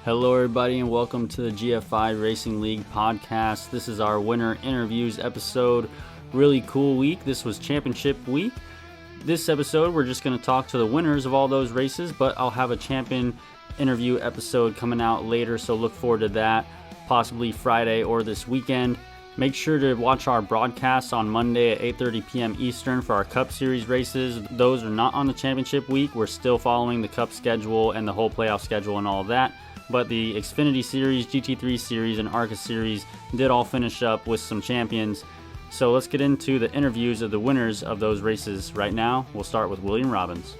Hello, everybody, and welcome to the GFI Racing League podcast. This is our winner interviews episode. Really cool week. This was championship week. This episode, we're just going to talk to the winners of all those races, but I'll have a champion interview episode coming out later, so look forward to that, possibly Friday or this weekend. Make sure to watch our broadcasts on Monday at 8:30 p.m. Eastern for our Cup Series races. Those are not on the championship week. We're still following the Cup schedule and the whole playoff schedule and all of that. But the Xfinity Series, GT3 Series, and ARCA Series did all finish up with some champions. So let's get into the interviews of the winners of those races right now. We'll start with William Robbins.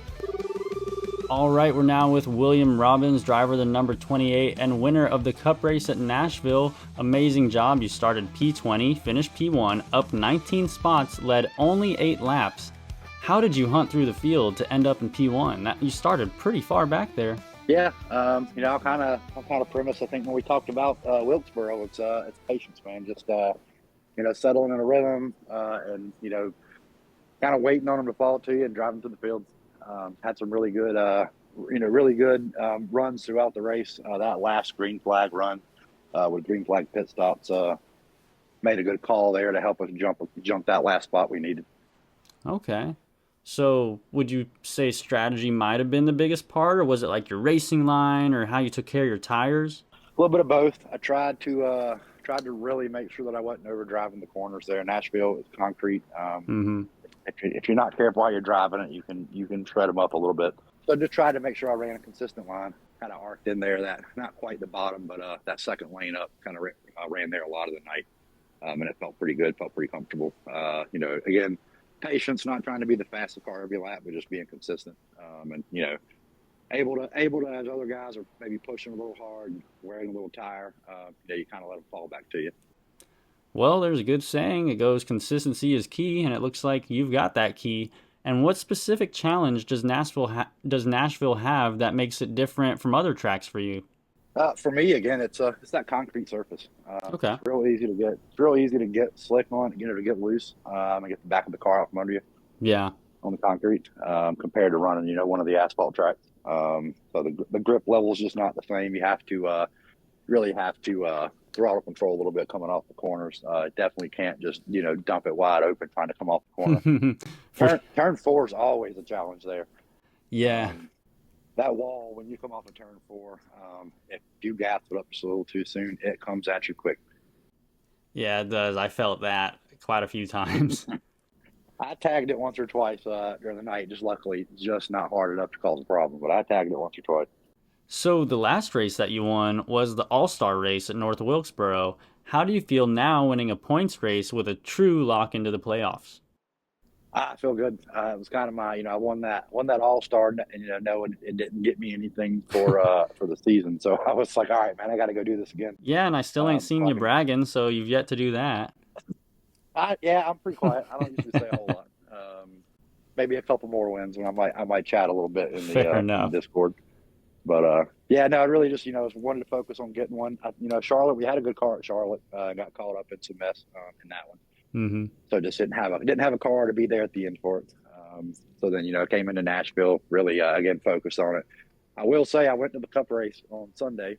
All right, we're now with William Robbins, driver of the number 28 and winner of the Cup race at Nashville. Amazing job. You started P20, finished P1, up 19 spots, led only 8 laps. How did you hunt through the field to end up in P1? You started pretty far back there. Yeah, I'll kind of premise. I think when we talked about Wilkesboro, it's patience, man. Just settling in a rhythm, and kind of waiting on them to fall to you and driving through the field. Had some really good, runs throughout the race. That last green flag run with green flag pit stops made a good call there to help us jump that last spot we needed. Okay. So would you say strategy might have been the biggest part, or was it like your racing line or how you took care of your tires? A little bit of both. I tried to really make sure that I wasn't over driving the corners there. Nashville is concrete. If you're not careful while you're driving it, you can shred them up a little bit. So just tried to make sure I ran a consistent line, kind of arced in there, that not quite the bottom, but that second lane up, kind of ran there a lot of the night, and it felt pretty good, felt pretty comfortable. Again, patience, not trying to be the fastest car every lap, but just being consistent, and able to as other guys are maybe pushing a little hard, wearing a little tire, you kind of let them fall back to you. Well, there's a good saying. It goes, consistency is key, and it looks like you've got that key. And what specific challenge does Nashville have that makes it different from other tracks for you? For me, again, it's that concrete surface. Okay. It's real easy to get slick on, to get loose, and get the back of the car out from under you. Yeah. On the concrete, compared to running, one of the asphalt tracks. So the grip level is just not the same. You have to really have to throttle control a little bit coming off the corners. Definitely can't just dump it wide open trying to come off the corner. Turn 4 is always a challenge there. Yeah. That wall, when you come off of turn 4, if you gas it up just a little too soon, it comes at you quick. Yeah, it does. I felt that quite a few times. I tagged it once or twice during the night. Just luckily, just not hard enough to cause a problem, but I tagged it once or twice. So the last race that you won was the All-Star race at North Wilkesboro. How do you feel now winning a points race with a true lock into the playoffs? I feel good. It was kind of my, I won that All-Star, and knowing it didn't get me anything for the season. So I was like, all right, man, I got to go do this again. Yeah, and I still ain't seen you bragging, so you've yet to do that. I'm pretty quiet. I don't usually say a whole lot. Maybe a couple more wins, and I might chat a little bit in the Discord. But I really just wanted to focus on getting one. Charlotte, we had a good car at Charlotte. Got caught up in some mess in that one. Mm-hmm. So just didn't have a car to be there at the end for it. So then came into Nashville, really again focused on it. I will say I went to the Cup race on Sunday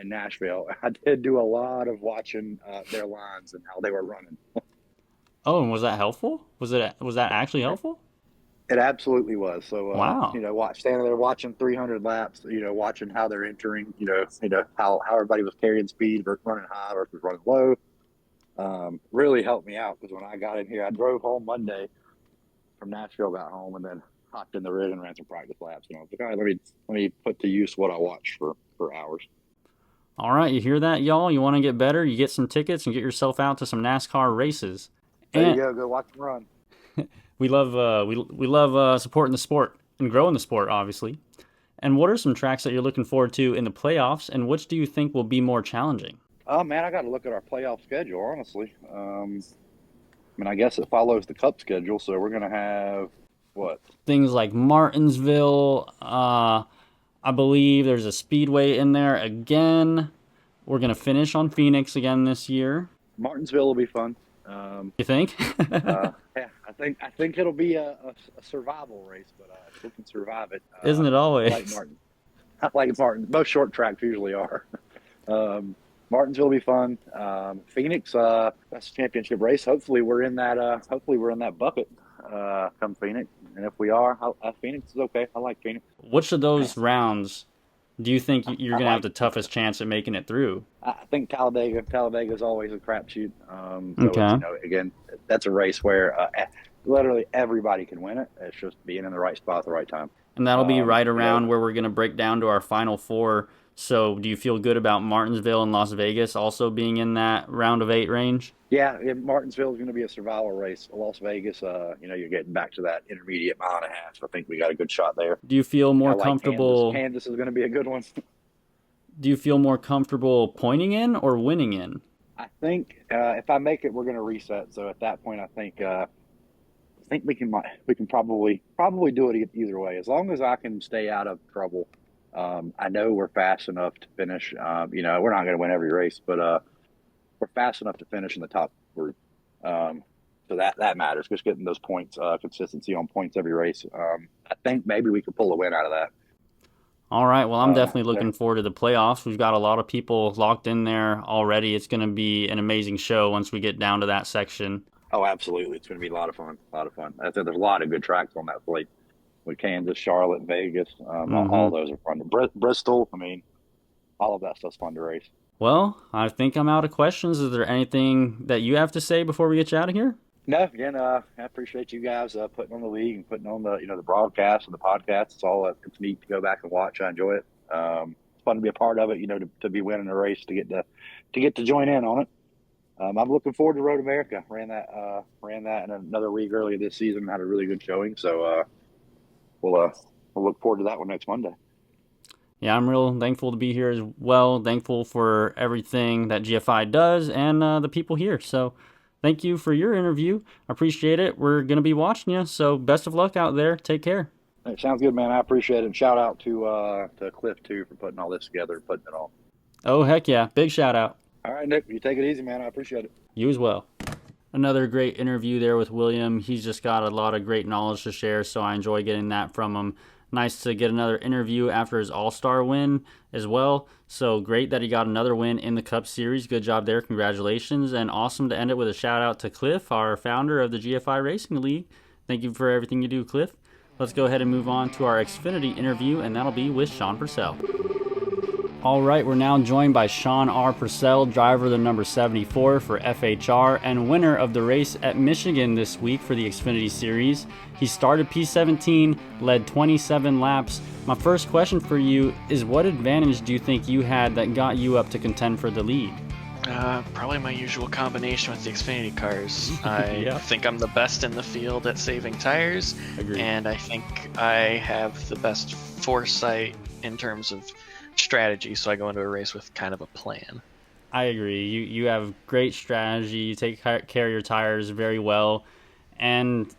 in Nashville. I did do a lot of watching their lines and how they were running. Oh, and was that helpful? Was that actually helpful? It absolutely was. So, wow. Standing there watching 300 laps, watching how they're entering, how everybody was carrying speed versus running high versus running low, really helped me out because when I got in here, I drove home Monday from Nashville, got home, and then hopped in the rig and ran some practice laps. I was like, all right, let me put to use what I watched for hours. All right, you hear that, y'all? You want to get better? You get some tickets and get yourself out to some NASCAR races. There you go. Go watch them run. We love supporting the sport and growing the sport, obviously. And what are some tracks that you're looking forward to in the playoffs, and which do you think will be more challenging? Oh, man, I got to look at our playoff schedule, honestly. I guess it follows the Cup schedule, so we're going to have, what? Things like Martinsville. I believe there's a Speedway in there again. We're going to finish on Phoenix again this year. Martinsville will be fun. You think? Yeah, I think it'll be a survival race, but if we can survive it. Isn't it always? I like Martin. I like Martin. Most short tracks usually are. Martinsville will be fun. Phoenix, that's a championship race. Hopefully we're in that. Hopefully we're in that bucket come Phoenix. And if we are, Phoenix is okay. I like Phoenix. Which of those rounds do you think you're going to have the toughest chance at making it through? I think Talladega. Talladega is always a crapshoot. So Okay. it's, again, that's a race where literally everybody can win it. It's just being in the right spot at the right time. And that'll be right around where we're going to break down to our final four. So do you feel good about Martinsville and Las Vegas also being in that round of 8 range? Yeah, Martinsville is going to be a survival race. Las Vegas, you're getting back to that intermediate mile and a half. So I think we got a good shot there. Do you feel more comfortable? Kansas is going to be a good one. Do you feel more comfortable pointing in or winning in? I think if I make it, we're going to reset. So at that point, I think we can probably do it either way, as long as I can stay out of trouble. I know we're fast enough to finish. We're not going to win every race, but we're fast enough to finish in the top group. So that matters. Just getting those points, consistency on points every race. I think maybe we could pull a win out of that. All right. Well, I'm definitely looking forward to the playoffs. We've got a lot of people locked in there already. It's going to be an amazing show once we get down to that section. Oh, absolutely. It's going to be a lot of fun. I think there's a lot of good tracks on that slate with Kansas, Charlotte, Vegas. All of those are fun. Bristol, all of that stuff's fun to race. Well, I think I'm out of questions. Is there anything that you have to say before we get you out of here? No, again, I appreciate you guys putting on the league and putting on the broadcast and the podcast. It's neat to go back and watch. I enjoy it. It's fun to be a part of it. To be winning a race, to get to join in on it. I'm looking forward to Road America. Ran that in another league earlier this season. Had a really good showing. So we'll look forward to that one next Monday. Yeah, I'm real thankful to be here as well. Thankful for everything that GFI does and the people here. So thank you for your interview. I appreciate it. We're going to be watching you. So best of luck out there. Take care. Hey, sounds good, man. I appreciate it. And shout out to Cliff, too, for putting all this together and putting it on. Oh, heck yeah. Big shout out. All right, Nick. You take it easy, man. I appreciate it. You as well. Another great interview there with William. He's just got a lot of great knowledge to share, so I enjoy getting that from him. Nice to get another interview after his All-Star win as well. So great that he got another win in the Cup Series. Good job there. Congratulations. And awesome to end it with a shout out to Cliff, our founder of the GFI Racing League. Thank you for everything you do, Cliff. Let's go ahead and move on to our Xfinity interview, and that'll be with Sean Purcell. All right, we're now joined by Sean R. Purcell, driver of the number 74 for FHR and winner of the race at Michigan this week for the Xfinity Series. He started P17, led 27 laps. My first question for you is, what advantage do you think you had that got you up to contend for the lead? Probably my usual combination with the Xfinity cars. I think I'm the best in the field at saving tires. Agreed. And I think I have the best foresight in terms of strategy, so I go into a race with kind of a plan. I agree. You have great strategy. You take care of your tires very well. And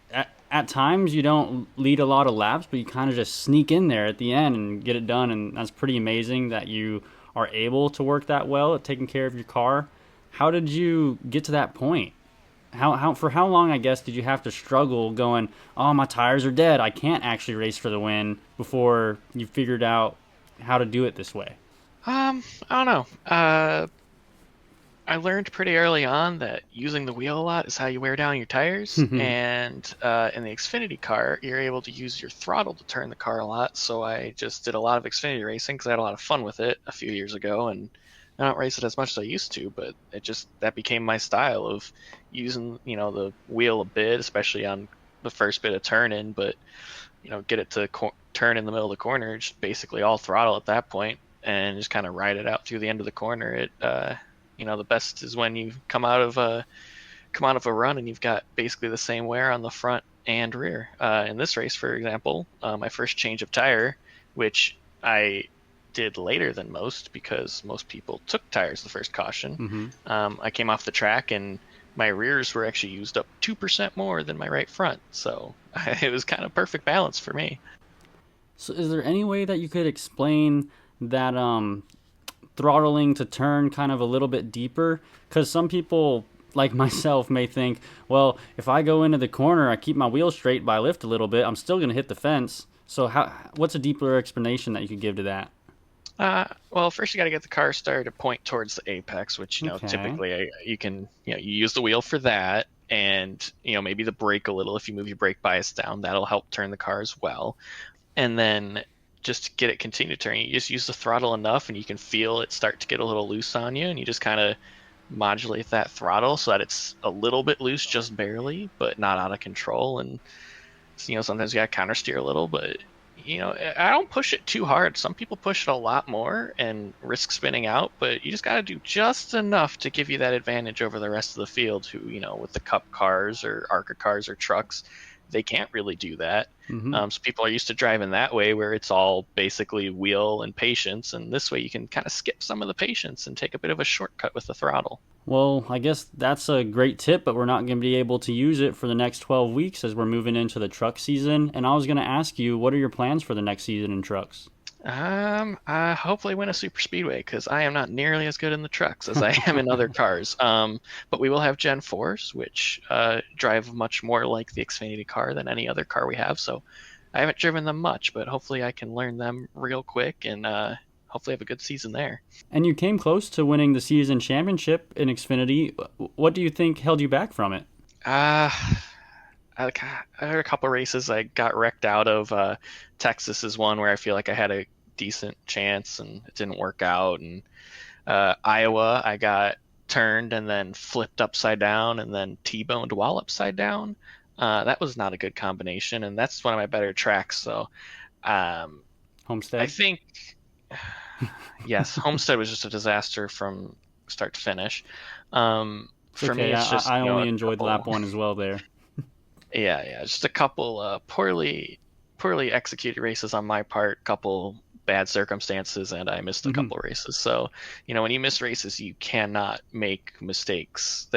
at times you don't lead a lot of laps, but you kind of just sneak in there at the end and get it done. And that's pretty amazing that you are able to work that well at taking care of your car. How did you get to that point? For how long, I guess, did you have to struggle going, oh, my tires are dead, I can't actually race for the win, before you figured out how to do it this way? I don't know. I learned pretty early on that using the wheel a lot is how you wear down your tires. And in the Xfinity car, you're able to use your throttle to turn the car a lot. So I just did a lot of Xfinity racing because I had a lot of fun with it a few years ago. And I don't race it as much as I used to, but that became my style of using, the wheel a bit, especially on the first bit of turn-in, but, get it to turn in the middle of the corner, just basically all throttle at that point and just kind of ride it out through the end of the corner. The best is when you come out of a run and you've got basically the same wear on the front and rear. In this race, for example, my first change of tire, which I did later than most because most people took tires the first caution. I came off the track and my rears were actually used up 2% more than my right front. So it was kind of perfect balance for me. So is there any way that you could explain that throttling to turn kind of a little bit deeper? Because some people, like myself, may think, well, if I go into the corner, I keep my wheel straight, but I lift a little bit, I'm still going to hit the fence. So what's a deeper explanation that you could give to that? Well, first you got to get the car started to point towards the apex, which Okay. typically you can you use the wheel for that, and maybe the brake a little. If you move your brake bias down, that'll help turn the car as well. And then just to get it continue turning, you just use the throttle enough, and you can feel it start to get a little loose on you, and you just kind of modulate that throttle so that it's a little bit loose, just barely, but not out of control. And sometimes you got to counter steer a little, but I don't push it too hard. Some people push it a lot more and risk spinning out, but you just got to do just enough to give you that advantage over the rest of the field who, with the cup cars or ARCA cars or trucks, they can't really do that. So people are used to driving that way where it's all basically wheel and patience. And this way you can kind of skip some of the patience and take a bit of a shortcut with the throttle. Well, I guess that's a great tip, but we're not going to be able to use it for the next 12 weeks as we're moving into the truck season. And I was going to ask you, what are your plans for the next season in trucks? I hopefully win a super speedway because I am not nearly as good in the trucks as I am in other cars. But we will have Gen 4s, which drive much more like the Xfinity car than any other car we have. So I haven't driven them much, but hopefully I can learn them real quick and hopefully have a good season there. And you came close to winning the season championship in Xfinity. What do you think held you back from it? Uh, I had a couple races I got wrecked out of. Texas is one where I feel like I had a decent chance and it didn't work out. And Iowa, I got turned and then flipped upside down and then T-boned while upside down. That was not a good combination, and that's one of my better tracks. So Homestead? I think, yes, Homestead was just a disaster from start to finish. For me, it's just I only a enjoyed couple, lap one as well there. yeah, just a couple poorly executed races on my part, couple bad circumstances, and I missed a couple races. So, when you miss races, you cannot make mistakes.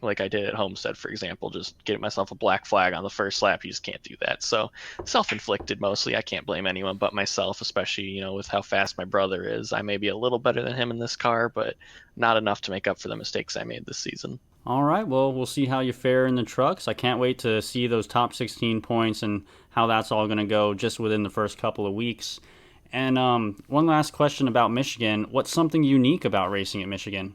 Like I did at Homestead, for example, just getting myself a black flag on the first lap. You just can't do that. So self-inflicted mostly. I can't blame anyone but myself, especially, with how fast my brother is. I may be a little better than him in this car, but not enough to make up for the mistakes I made this season. All right, well, we'll see how you fare in the trucks. I can't wait to see those top 16 points and how that's all going to go just within the first couple of weeks. And one last question about Michigan. What's something unique about racing at Michigan?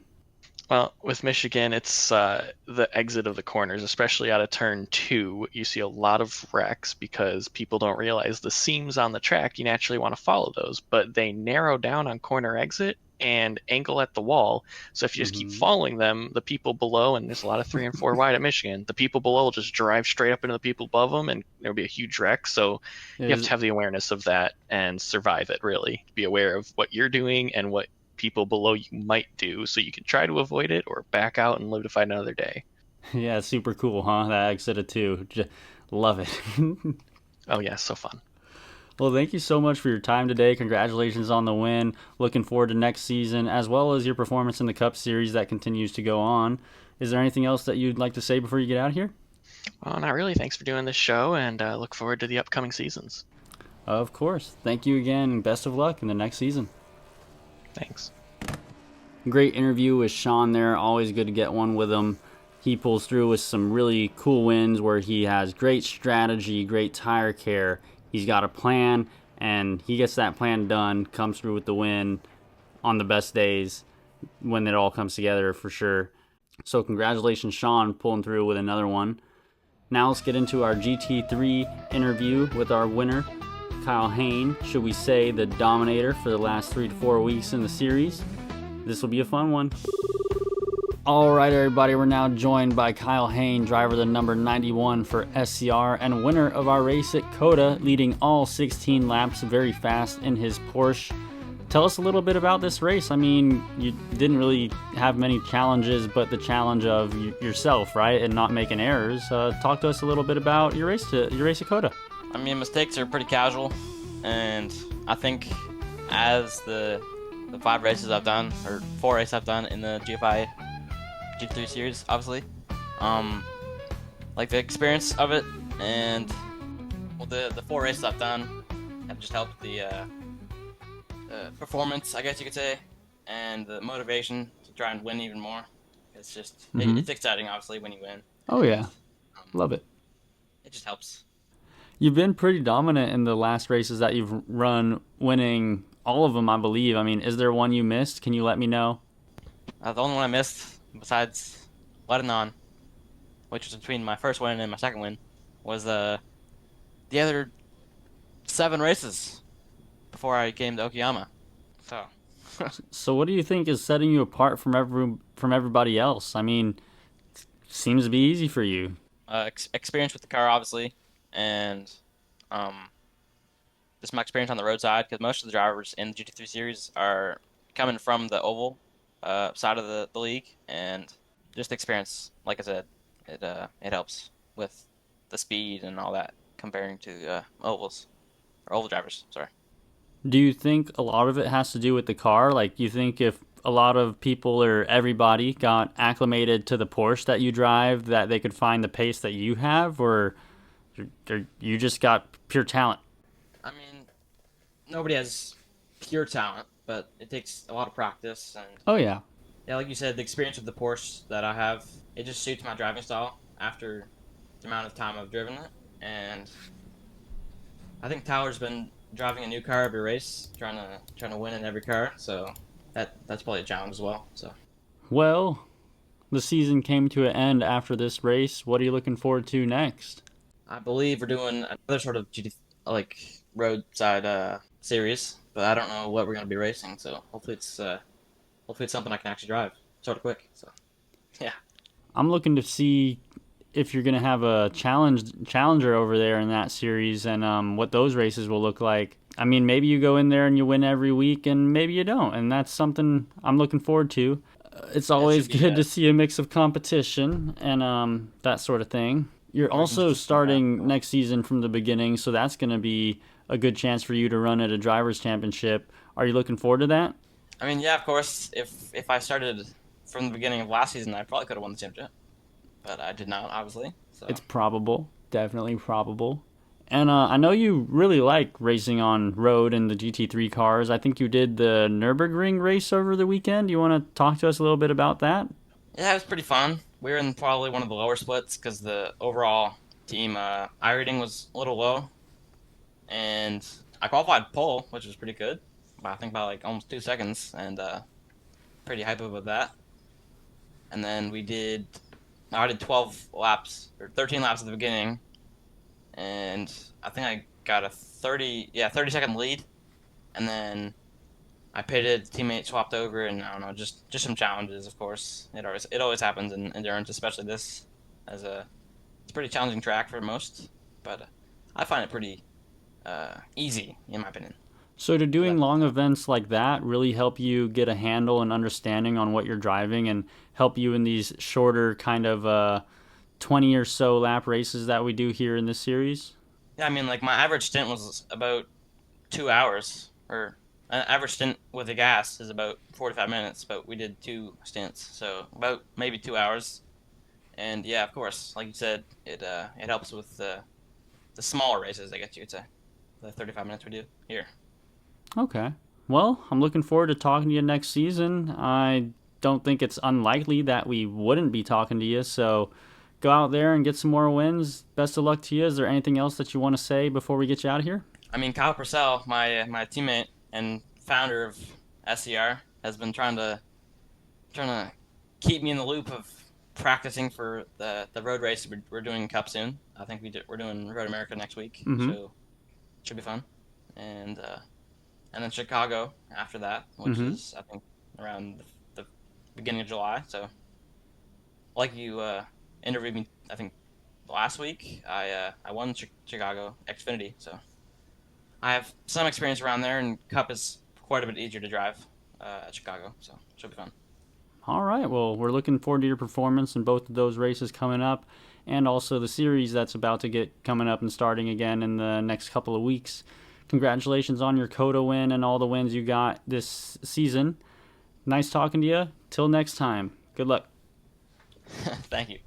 Well, with Michigan, it's the exit of the corners, especially out of turn 2. You see a lot of wrecks because people don't realize the seams on the track. You naturally want to follow those, but they narrow down on corner exit and angle at the wall. So if you just keep following them, the people below, and there's a lot of 3 and 4 wide at Michigan, the people below will just drive straight up into the people above them, and there'll be a huge wreck. So you have to have the awareness of that and survive it, really. Be aware of what you're doing and what people below you might do, so you can try to avoid it or back out and live to fight another day. Yeah, it's super cool, huh? That exit of 2. Love it. Oh yeah, so fun. Well, thank you so much for your time today. Congratulations on the win. Looking forward to next season, as well as your performance in the Cup Series that continues to go on. Is there anything else that you'd like to say before you get out of here? Well, not really. Thanks for doing this show, and look forward to the upcoming seasons. Of course. Thank you again, and best of luck in the next season. Thanks. Great interview with Sean there. Always good to get one with him. He pulls through with some really cool wins where he has great strategy, great tire care. He's got a plan, and he gets that plan done, comes through with the win on the best days when it all comes together for sure. So congratulations, Sean, pulling through with another one. Now let's get into our GT3 interview with our winner, Kyle Hayne, should we say the dominator for the last 3 to 4 weeks in the series. This will be a fun one. All right, everybody, we're now joined by Kyle Hayne, driver the number 91 for SCR and winner of our race at COTA, leading all 16 laps very fast in his Porsche. Tell us a little bit about this race. I mean, you didn't really have many challenges, but the challenge of yourself, right, and not making errors. Talk to us a little bit about your race at COTA. I mean, mistakes are pretty casual, and I think as the 5 races I've done, or 4 races I've done in the GFI G3 series, obviously, like the experience of it, and well, the 4 races I've done have just helped the performance, I guess you could say, and the motivation to try and win even more. It's just, it's exciting, obviously, when you win. Oh, yeah. Love it. It just helps. You've been pretty dominant in the last races that you've run, winning all of them, I believe. I mean, is there one you missed? Can you let me know? The only one I missed, besides Lebanon, which was between my first win and my second win, was the other 7 races before I came to Okayama. So, So what do you think is setting you apart from everybody else? I mean, seems to be easy for you. experience with the car, obviously, and um, just my experience on the roadside, because most of the drivers in the GT3 series are coming from the oval side of the league, and just experience, like I said, it helps with the speed and all that comparing to ovals or oval drivers. Sorry. Do you think a lot of it has to do with the car? Like, you think if a lot of people or everybody got acclimated to the Porsche that you drive, that they could find the pace that you have, or you just got pure talent? I mean, nobody has pure talent, but it takes a lot of practice and Oh yeah. yeah, like you said, the experience with the Porsche that I have, it just suits my driving style after the amount of time I've driven it. And I think Tyler's been driving a new car every race, trying to win in every car. So that's probably a challenge as well. So Well, the season came to an end after this race. What are you looking forward to next? I believe we're doing another sort of GT like roadside series, but I don't know what we're gonna be racing. So hopefully it's something I can actually drive sort of quick. So yeah. I'm looking to see if you're going to have a challenger over there in that series, and what those races will look like. I mean, maybe you go in there and you win every week, and maybe you don't, and that's something I'm looking forward to. It's always good to see a mix of competition and that sort of thing. You're also starting next season from the beginning, so that's going to be a good chance for you to run at a drivers' championship. Are you looking forward to that? I mean, yeah, of course. If I started from the beginning of last season, I probably could have won the championship, but I did not, obviously. So It's probable, definitely probable. And I know you really like racing on road in the GT3 cars. I think you did the Nürburgring race over the weekend. You want to talk to us a little bit about that? yeah, it was pretty fun. We were in probably one of the lower splits because the overall team I rating was a little low, and I qualified pole, which was pretty good. I think by like almost 2 seconds, and pretty hype about that. And then I did 12 laps or 13 laps at the beginning, and I think I got a 30-second lead, and then I pitted, teammate swapped over, and I don't know, just some challenges, of course. It always happens in endurance, especially this, as it's a pretty challenging track for most, but I find it pretty easy in my opinion. So, do doing long events like that really help you get a handle and understanding on what you're driving and help you in these shorter kind of 20 or so lap races that we do here in this series? Yeah, I mean, like my average stint was about 2 hours, or an average stint with the gas is about 45 minutes, but we did 2 stints, so about maybe 2 hours. And yeah, of course, like you said, it helps with the smaller races. I guess you could say the 35 minutes we do here. Okay. Well, I'm looking forward to talking to you next season. I don't think it's unlikely that we wouldn't be talking to you, so go out there and get some more wins. Best of luck to you. Is there anything else that you want to say before we get you out of here? I mean, Kyle Purcell, my teammate and founder of SCR, has been trying to keep me in the loop of practicing for the road race we're doing Cup soon. I think we're doing Road America next week, so it should be fun. And then Chicago after that, which is I think around the beginning of July. So, like you interviewed me, I think last week, I won Chicago Xfinity, so I have some experience around there, and Cup is quite a bit easier to drive at Chicago, so it should be fun. All right. Well, we're looking forward to your performance in both of those races coming up, and also the series that's about to get coming up and starting again in the next couple of weeks. Congratulations on your COTA win and all the wins you got this season. Nice talking to you. Till next time. Good luck. Thank you.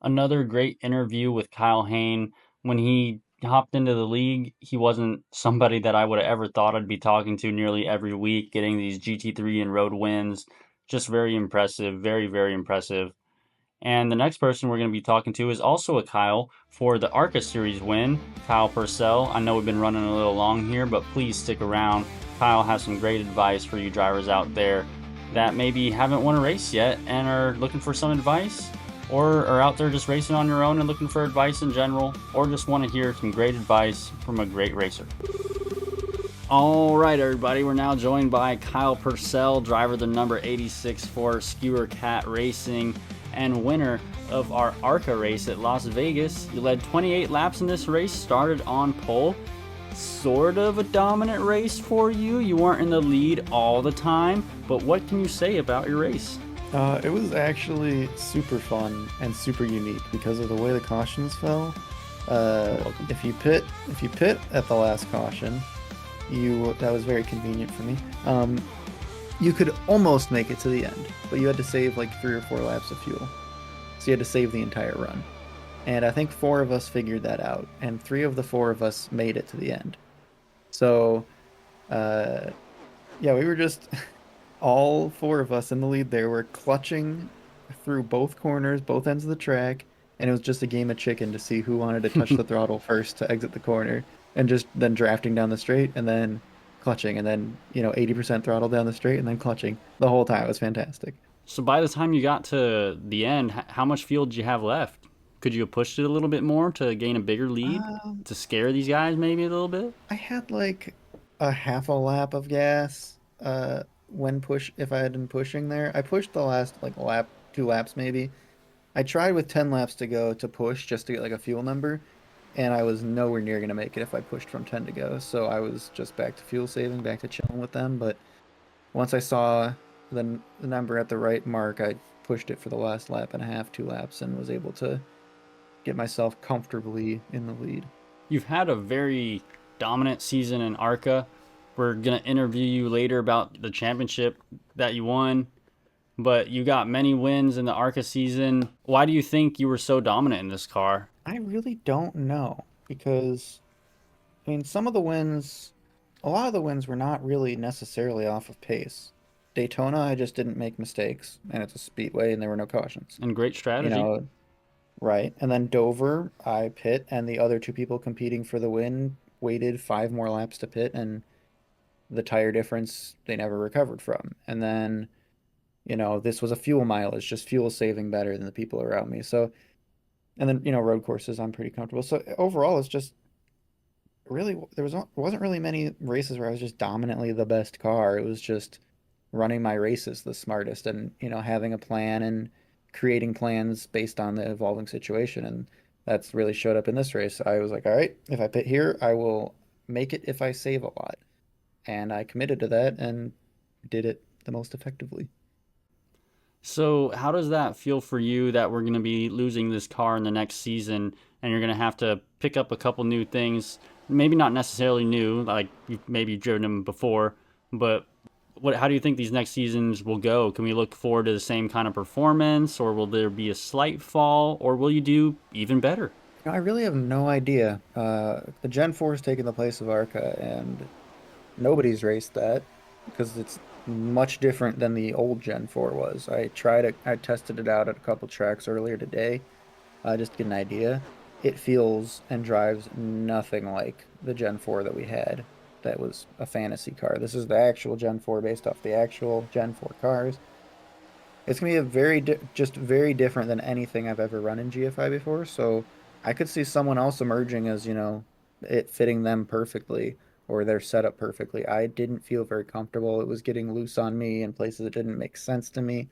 Another great interview with Kyle Hayne. When he hopped into the league, he wasn't somebody that I would have ever thought I'd be talking to nearly every week, getting these GT3 and road wins. Just very impressive, very, very impressive. And the next person we're going to be talking to is also a Kyle for the ARCA Series win, Kyle Purcell. I know we've been running a little long here, but please stick around. Kyle has some great advice for you drivers out there that maybe haven't won a race yet and are looking for some advice, or are out there just racing on your own and looking for advice in general, or just want to hear some great advice from a great racer. All right, everybody, we're now joined by Kyle Purcell, driver the number 86 for Skewer Cat Racing and winner of our ARCA race at Las Vegas. You led 28 laps in this race, started on pole. Sort of a dominant race for you. You weren't in the lead all the time, but what can you say about your race? It was actually super fun and super unique because of the way the cautions fell. If you pit at the last caution, that was very convenient for me. You could almost make it to the end, but you had to save like 3 or 4 laps of fuel. So you had to save the entire run. And I think 4 of us figured that out, and 3 of the 4 of us made it to the end. So, yeah, we were just all 4 of us in the lead there were clutching through both corners, both ends of the track, and it was just a game of chicken to see who wanted to touch the throttle first to exit the corner, and just then drafting down the straight and then clutching, and then 80% throttle down the straight and then clutching the whole time. It was fantastic. So by the time you got to the end, how much fuel did you have left? Could you have pushed it a little bit more to gain a bigger lead, to scare these guys maybe a little bit? I had like a half a lap of gas if I had been pushing there. I pushed the last like lap, 2 laps maybe. I tried with 10 laps to go to push just to get like a fuel number, and I was nowhere near going to make it if I pushed from 10 to go. So I was just back to fuel saving, back to chilling with them. But once I saw the number at the right mark, I pushed it for the last lap and a half, 2 laps, and was able to get myself comfortably in the lead. You've had a very dominant season in ARCA. We're going to interview you later about the championship that you won, but you got many wins in the ARCA season. Why do you think you were so dominant in this car? I really don't know, because, I mean, a lot of the wins were not really necessarily off of pace. Daytona, I just didn't make mistakes, and it's a speedway, and there were no cautions. And great strategy. Right. And then Dover, I pit, and the other 2 people competing for the win waited 5 more laps to pit, and the tire difference they never recovered from. And then, this was a fuel mileage, just fuel saving better than the people around me. So, and then, road courses, I'm pretty comfortable. So overall, it's just really, wasn't really many races where I was just dominantly the best car. It was just running my races the smartest, and, having a plan and creating plans based on the evolving situation. And that's really showed up in this race. I was like, all right, if I pit here, I will make it if I save a lot. And I committed to that and did it the most effectively. So how does that feel for you that we're going to be losing this car in the next season, and you're going to have to pick up a couple new things, maybe not necessarily new, like you've maybe driven them before, but how do you think these next seasons will go? Can we look forward to the same kind of performance, or will there be a slight fall, or will you do even better? I really have no idea. The Gen 4 has taken the place of ARCA, and nobody's raced that because it's much different than the old Gen 4 was. I tested it out at a couple tracks earlier today, just to get an idea. It feels and drives nothing like the Gen 4 that we had. That was a fantasy car. This is the actual Gen 4 based off the actual Gen 4 cars. It's going to be just very different than anything I've ever run in GFI before, so I could see someone else emerging as, it fitting them perfectly, or their setup perfectly. I didn't feel very comfortable. It was getting loose on me in places that didn't make sense to me.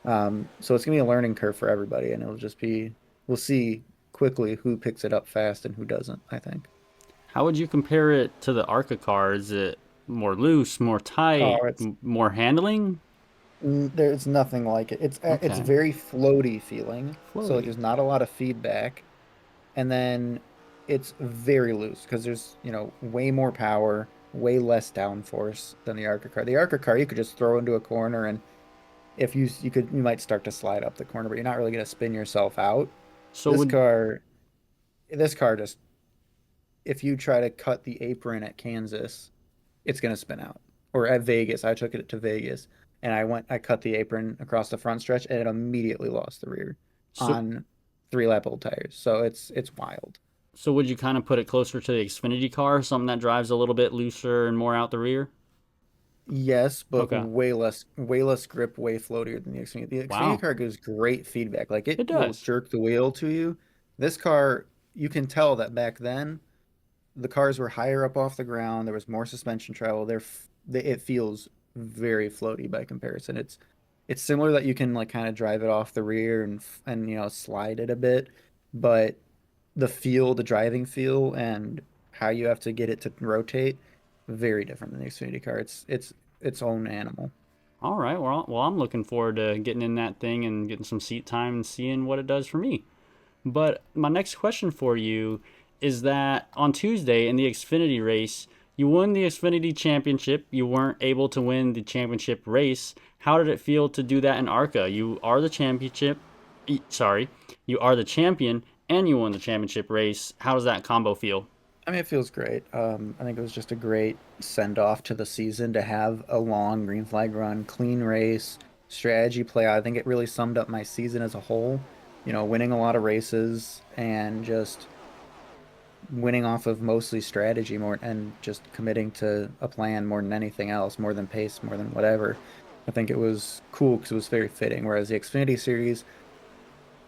So it's going to be a learning curve for everybody, and we'll see quickly who picks it up fast and who doesn't, I think. How would you compare it to the ARCA car? Is it more loose, more tight, more handling? There's nothing like it. It's very floaty feeling. So there's not a lot of feedback. And then it's very loose because there's, way more power, way less downforce than the ARCA car. The ARCA car you could just throw into a corner, and if you might start to slide up the corner, but you're not really going to spin yourself out. So this car just, if you try to cut the apron at Kansas, it's going to spin out. Or at Vegas, I took it to Vegas, and I cut the apron across the front stretch, and it immediately lost the rear. on 3-lap old tires. So it's wild. So would you kind of put it closer to the Xfinity car, something that drives a little bit looser and more out the rear? Yes, but Okay. way less grip, way floatier than the Xfinity. The Wow. Xfinity car gives great feedback. Like It it will does. jerk the wheel to you. This car, you can tell that back then the cars were higher up off the ground. There was more suspension travel. It feels very floaty by comparison. It's similar that you can like kind of drive it off the rear and slide it a bit, but the driving feel and how you have to get it to rotate, very different than the Xfinity car. It's its own animal. All right. Well, I'm looking forward to getting in that thing and getting some seat time and seeing what it does for me. But my next question for you is that on Tuesday in the Xfinity race, you won the Xfinity Championship. You weren't able to win the championship race. How did it feel to do that in ARCA? You are the championship. Sorry, you are the champion, and you won the championship race. How does that combo feel? I mean, it feels great. I think it was just a great send off to the season to have a long green flag run, clean race, strategy play. I think it really summed up my season as a whole. Winning a lot of races and just winning off of mostly strategy more and just committing to a plan more than anything else, more than pace, more than whatever. I think it was cool because it was very fitting. Whereas the Xfinity series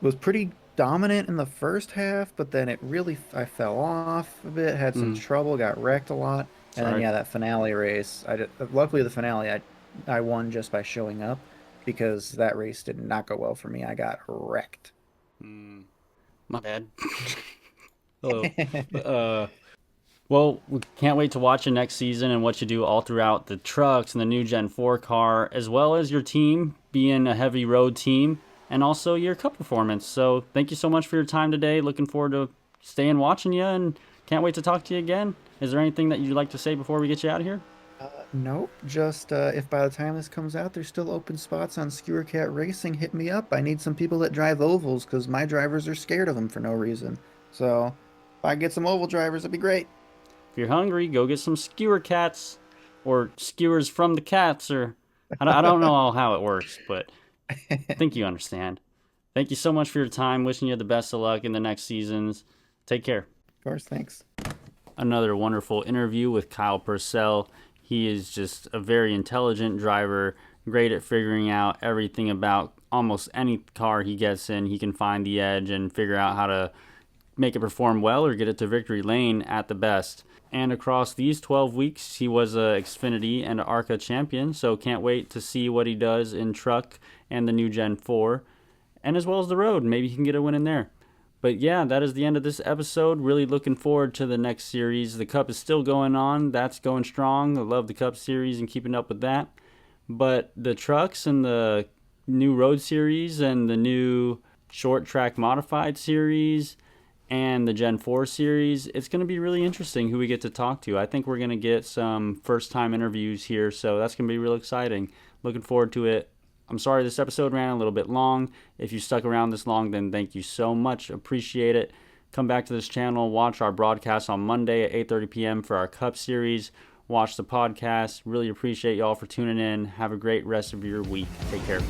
was pretty dominant in the first half, but then I fell off a bit, had some Mm, trouble, got wrecked a lot, and then sorry. yeah, that finale race. Luckily the finale I won just by showing up because that race did not go well for me. I got wrecked. Mm, my bad. Oh, uh, well, we can't wait to watch you next season and what you do all throughout the trucks and the new Gen 4 car, as well as your team being a heavy road team and also your cup performance. So thank you so much for your time today. Looking forward to staying watching you and can't wait to talk to you again. Is there anything that you'd like to say before we get you out of here? Nope. Just if by the time this comes out, there's still open spots on Skewer Cat Racing, hit me up. I need some people that drive ovals because my drivers are scared of them for no reason. So if I get some oval drivers, it'd be great. If you're hungry, go get some skewer cats or skewers from the cats, or I don't know how it works, but I think you understand. Thank you so much for your time. Wishing you the best of luck in the next seasons. Take care. Of course, thanks. Another wonderful interview with Kyle Purcell. He is just a very intelligent driver, great at figuring out everything about almost any car he gets in. He can find the edge and figure out how to make it perform well or get it to victory lane at the best. And across these 12 weeks, he was a Xfinity and ARCA champion, so can't wait to see what he does in truck and the new Gen 4, and as well as the road. Maybe he can get a win in there. But yeah, that is the end of this episode. Really looking forward to the next series. The Cup is still going on. That's going strong. I love the Cup series and keeping up with that. But the trucks and the new road series and the new short track modified series and the Gen 4 series, it's going to be really interesting who we get to talk to. I think we're going to get some first-time interviews here, so that's going to be real exciting. Looking forward to it. I'm sorry this episode ran a little bit long. If you stuck around this long, then thank you so much. Appreciate it. Come back to this channel. Watch our broadcast on Monday at 8:30 p.m. for our Cup series. Watch the podcast. Really appreciate y'all for tuning in. Have a great rest of your week. Take care.